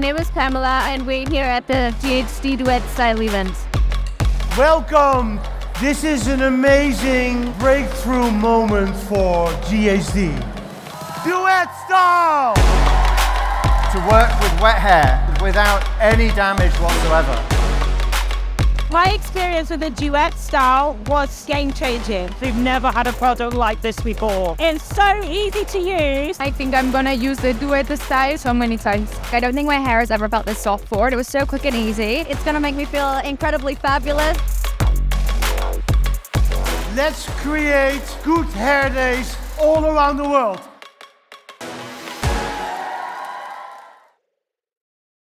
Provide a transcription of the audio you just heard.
name is Pamela, and we're here at the GHD Duet style event. Welcome! This is an amazing breakthrough moment for GHD. Duet style! To work with wet hair without any damage whatsoever. My experience with the Duet style was game-changing. We've never had a product like this before. It's so easy to use. I think I'm gonna use the Duet style so many times. I don't think my hair has ever felt this soft before. It was so quick and easy. It's gonna make me feel incredibly fabulous. Let's create good hair days all around the world.